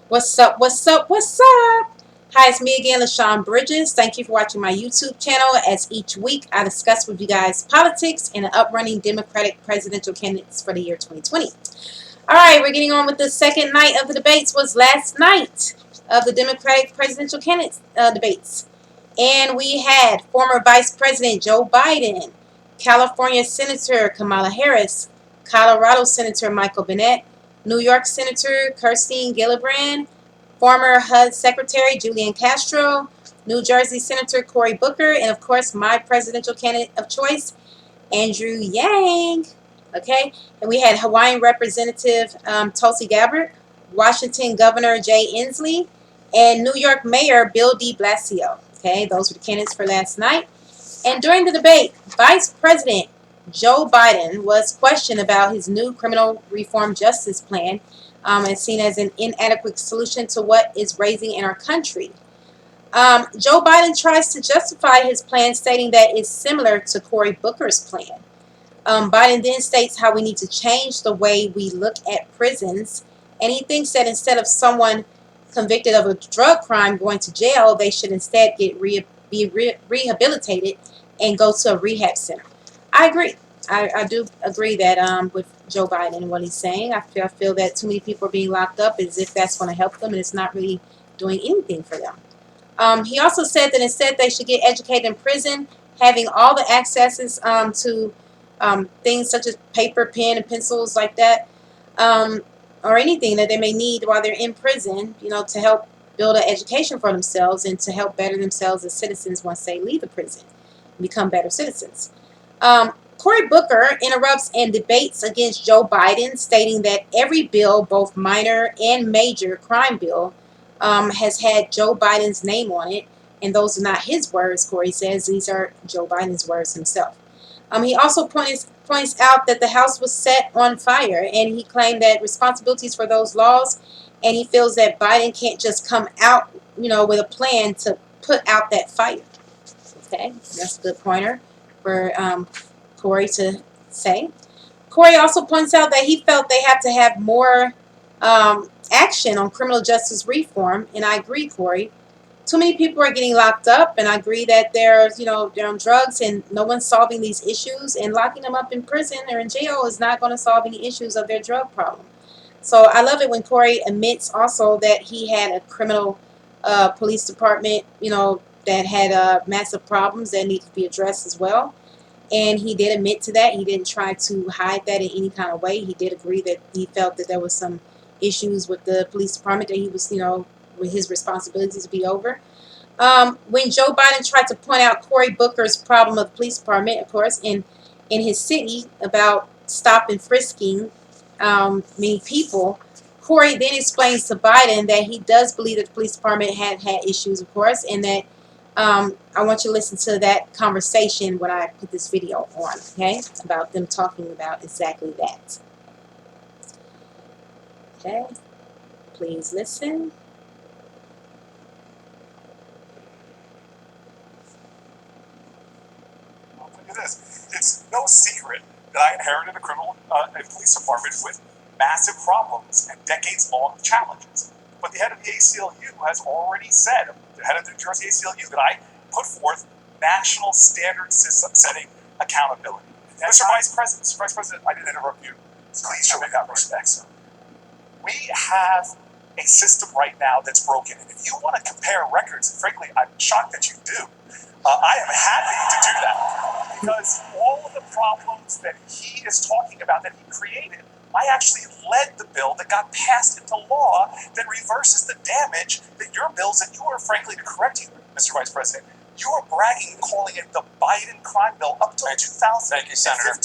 What's up? What's up? What's up? Hi, it's me again, LaShawn Bridges. Thank you for watching my YouTube channel. As each week, I discuss with you guys politics and the uprunning Democratic presidential candidates for the year 2020. All right, we're getting on with the second night of the debates. Was last night of the Democratic presidential candidates debates, and we had former Vice President Joe Biden, California Senator Kamala Harris, Colorado Senator Michael Bennet, New York Senator Kirsten Gillibrand, former HUD Secretary Julian Castro, New Jersey Senator Cory Booker, and of course my presidential candidate of choice, Andrew Yang. Okay, and we had Hawaiian Representative Tulsi Gabbard, Washington Governor Jay Inslee, and New York Mayor Bill de Blasio. Okay, those were the candidates for last night. And during the debate, Vice President Joe Biden was questioned about his new criminal reform justice plan, as seen as an inadequate solution to what is raising in our country. Joe Biden tries to justify his plan, stating that it's similar to Cory Booker's plan. Biden then states how we need to change the way we look at prisons, and he thinks that instead of someone convicted of a drug crime going to jail, they should instead get rehabilitated and go to a rehab center. I agree. I do agree that with Joe Biden and what he's saying. I feel that too many people are being locked up as if that's going to help them, and it's not really doing anything for them. He also said that instead they should get educated in prison, having all the accesses to things such as paper, pen, and pencils like that, or anything that they may need while they're in prison, to help build an education for themselves and to help better themselves as citizens once they leave the prison and become better citizens. Cory Booker interrupts and debates against Joe Biden, stating that every bill, both minor and major crime bill, has had Joe Biden's name on it, and those are not his words, Cory says. These are Joe Biden's words himself. He also points out that the House was set on fire, and he claimed that responsibilities for those laws, and he feels that Biden can't just come out, with a plan to put out that fire. Okay, that's a good pointer for Cory to say. Cory also points out that he felt they have to have more action on criminal justice reform, and I agree, Cory. Too many people are getting locked up, and I agree that they're on drugs and no one's solving these issues, and locking them up in prison or in jail is not going to solve any issues of their drug problem. So I love it when Cory admits also that he had a criminal police department, that had massive problems that need to be addressed as well. And he did admit to that. He didn't try to hide that in any kind of way. He did agree that he felt that there was some issues with the police department that he was, with his responsibilities to be over. When Joe Biden tried to point out Cory Booker's problem of the police department, of course, in his city about stop and frisking many people, Cory then explains to Biden that he does believe that the police department had issues, of course, and that I want you to listen to that conversation when I put this video on, okay, about them talking about exactly that. Okay, please listen. It's no secret that I inherited a police department with massive problems and decades-long challenges. But the head of the ACLU has already said, the head of the New Jersey ACLU, that I put forth national standard setting accountability. Mr. Vice President, I didn't interrupt you. Please show me that respect, sir. We have a system right now that's broken, and if you want to compare records, and frankly, I'm shocked that you do, I am happy to do that, because all of the problems that he is talking about that he created, I actually led the bill that got passed into law that reverses the damage that your bills, and you are, frankly, to correct you, Mr. Vice President, you are bragging and calling it the Biden crime bill up to 2015. Thank you, Senator.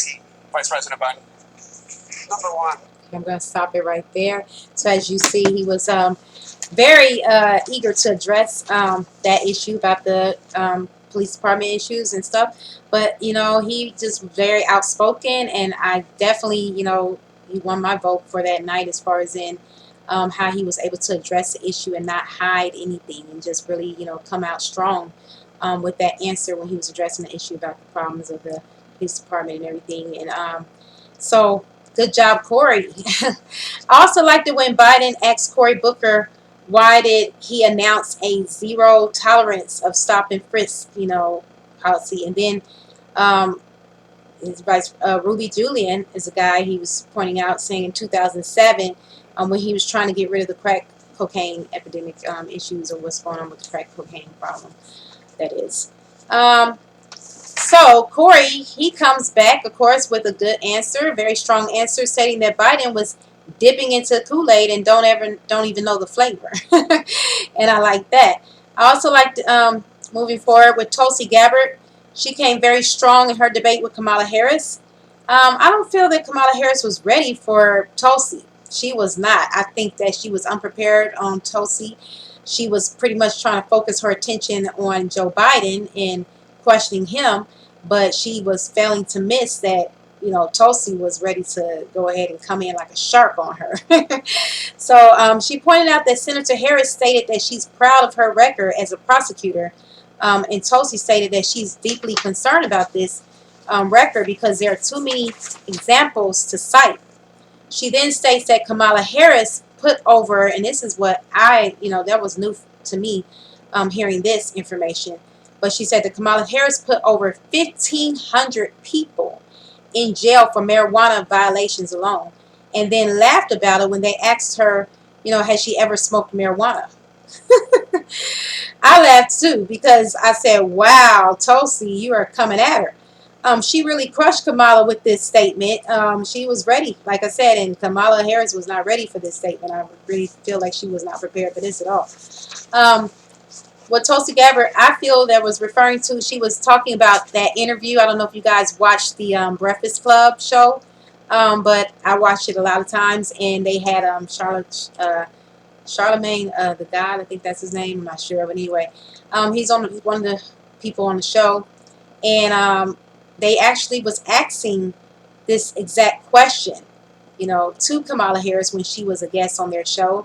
Vice President Biden. Number one. I'm going to stop it right there. So as you see, he was very eager to address that issue about the police department issues and stuff. But, he just very outspoken, and I definitely, he won my vote for that night as far as in how he was able to address the issue and not hide anything and just really, come out strong with that answer when he was addressing the issue about the problems of the police department and everything. And so Good job, Cory. I also liked it when Biden asked Cory Booker why did he announce a zero tolerance of stop and frisk, policy. And then um, his vice Ruby Julian is a guy he was pointing out, saying in 2007 when he was trying to get rid of the crack cocaine epidemic issues, or what's going on with the crack cocaine problem, that is. So Cory, he comes back, of course, with a good answer, a very strong answer, stating that Biden was dipping into Kool-Aid and don't even know the flavor. And I like that. I also liked moving forward with Tulsi Gabbard. She came very strong in her debate with Kamala Harris. I don't feel that Kamala Harris was ready for Tulsi. She was not. I think that she was unprepared on Tulsi. She was pretty much trying to focus her attention on Joe Biden and questioning him, but she was failing to miss that, Tulsi was ready to go ahead and come in like a shark on her. So she pointed out that Senator Harris stated that she's proud of her record as a prosecutor, and Tulsi stated that she's deeply concerned about this record because there are too many examples to cite. She then states that Kamala Harris put over, and this is what that was new to me, hearing this information. But she said that Kamala Harris put over 1,500 people in jail for marijuana violations alone, and then laughed about it when they asked her, has she ever smoked marijuana? I laughed too because I said, wow, Tulsi, you are coming at her. She really crushed Kamala with this statement. She was ready, like I said, and Kamala Harris was not ready for this statement. I really feel like she was not prepared for this at all. What Tulsi Gabbard, I feel, that was referring to, she was talking about that interview. I don't know if you guys watched the Breakfast Club show, but I watched it a lot of times, and they had Charlemagne, the guy, I think that's his name, I'm not sure, but anyway, he's one of the people on the show, and they actually was asking this exact question, to Kamala Harris when she was a guest on their show.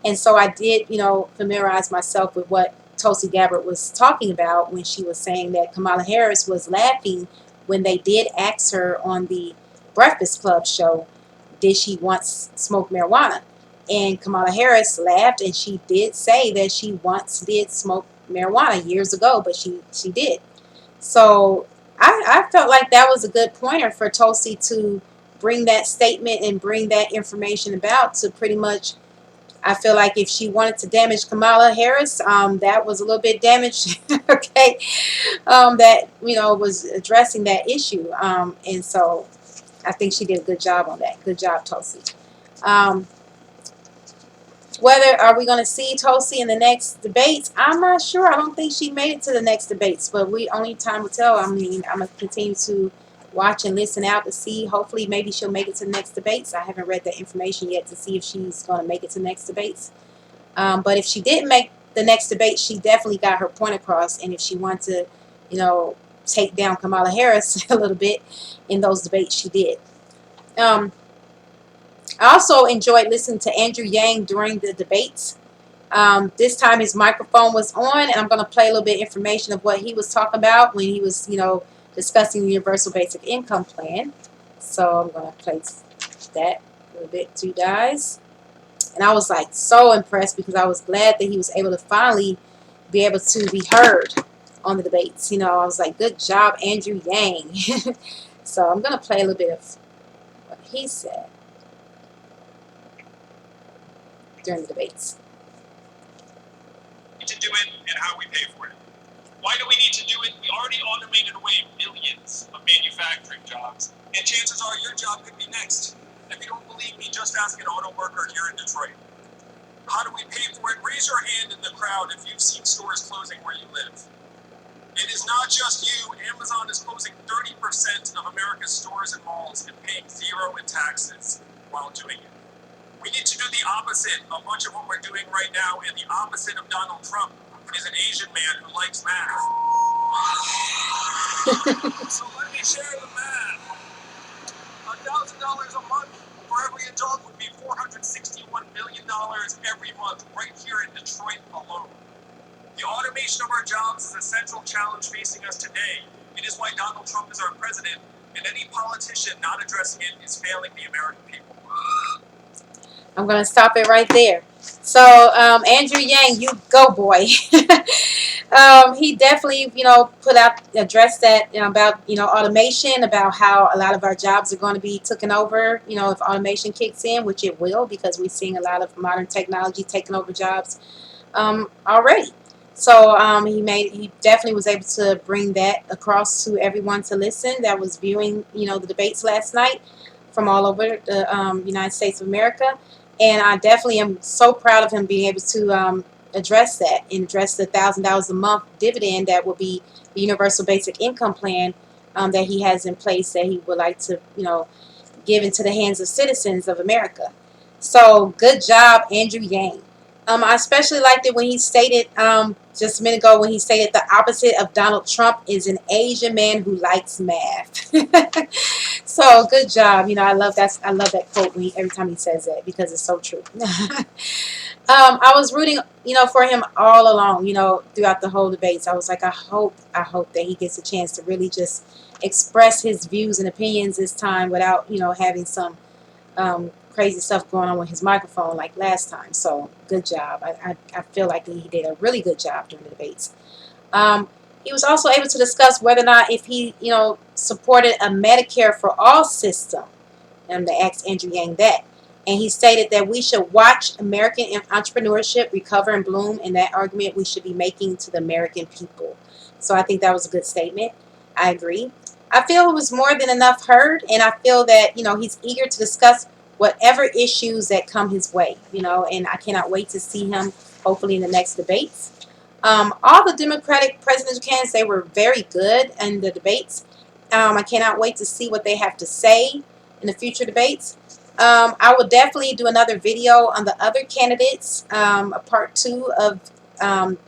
And so I did, familiarize myself with what Tulsi Gabbard was talking about when she was saying that Kamala Harris was laughing when they did ask her on the Breakfast Club show, did she once smoke marijuana? And Kamala Harris laughed, and she did say that she once did smoke marijuana years ago, but she did. So I felt like that was a good pointer for Tulsi to bring that statement and bring that information about, to pretty much, I feel like if she wanted to damage Kamala Harris, that was a little bit damaged, okay, that, was addressing that issue. And so I think she did a good job on that. Good job, Tulsi. Whether are we going to see Tulsi in the next debates? I'm not sure. I don't think she made it to the next debates, but only time will tell. I mean, I'm going to continue to watch and listen out to see. Hopefully, maybe she'll make it to the next debates. I haven't read that information yet to see if she's going to make it to the next debates. But if she didn't make the next debate, she definitely got her point across. And if she wanted to, take down Kamala Harris a little bit in those debates, she did. I also enjoyed listening to Andrew Yang during the debates. This time his microphone was on, and I'm going to play a little bit of information of what he was talking about when he was, discussing the Universal Basic Income Plan. So I'm going to play that a little bit to you guys. And I was like so impressed because I was glad that he was able to finally be able to be heard on the debates. I was like, good job, Andrew Yang. So I'm going to play a little bit of what he said during the debates. To do it and how we pay for it. Why do we need to do it? We already automated away millions of manufacturing jobs, and chances are your job could be next. If you don't believe me, just ask an auto worker here in Detroit. How do we pay for it? Raise your hand in the crowd if you've seen stores closing where you live. It is not just you. Amazon is closing 30% of America's stores and malls and paying zero in taxes while doing it. We need to do the opposite of much of what we're doing right now, and the opposite of Donald Trump is an Asian man who likes math. So let me share the math. $1,000 a month for every adult would be $461 million every month right here in Detroit alone. The automation of our jobs is a central challenge facing us today. It is why Donald Trump is our president, And any politician not addressing it is failing the American people. I'm going to stop it right there. So, Andrew Yang, you go, boy. He definitely, addressed that, about, automation, about how a lot of our jobs are going to be taken over, if automation kicks in, which it will, because we're seeing a lot of modern technology taking over jobs already. So he definitely was able to bring that across to everyone to listen that was viewing, the debates last night from all over the United States of America. And I definitely am so proud of him being able to address that and address the $1,000 a month dividend that will be the universal basic income plan that he has in place that he would like to, give into the hands of citizens of America. So good job, Andrew Yang. I especially liked it when he stated just a minute ago when he stated the opposite of Donald Trump is an Asian man who likes math. So good job. I love that. I love that quote every time he says that because it's so true. I was rooting, for him all along, throughout the whole debates. I was like, I hope that he gets a chance to really just express his views and opinions this time without, having some crazy stuff going on with his microphone like last time. So good job. I feel like he did a really good job during the debates. He was also able to discuss whether or not if he, supported a Medicare for all system. And they asked Andrew Yang that. And he stated that we should watch American entrepreneurship recover and bloom, and that argument we should be making to the American people. So I think that was a good statement. I agree. I feel it was more than enough heard, and I feel that, he's eager to discuss whatever issues that come his way, and I cannot wait to see him hopefully in the next debates. All the Democratic presidential candidates, they were very good in the debates. I cannot wait to see what they have to say in the future debates. I will definitely do another video on the other candidates, a part 2 of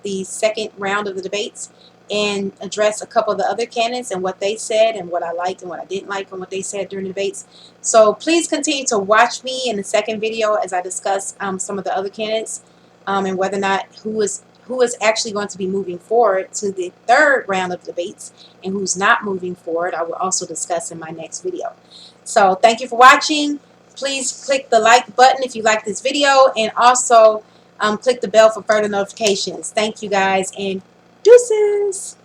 the second round of the debates, and address a couple of the other candidates and what they said and what I liked and what I didn't like and what they said during the debates. So please continue to watch me in the second video as I discuss some of the other candidates and whether or not who is actually going to be moving forward to the third round of debates and who's not moving forward. I will also discuss in my next video. So thank you for watching. Please click the like button if you like this video, and also click the bell for further notifications. Thank you guys, and deuces.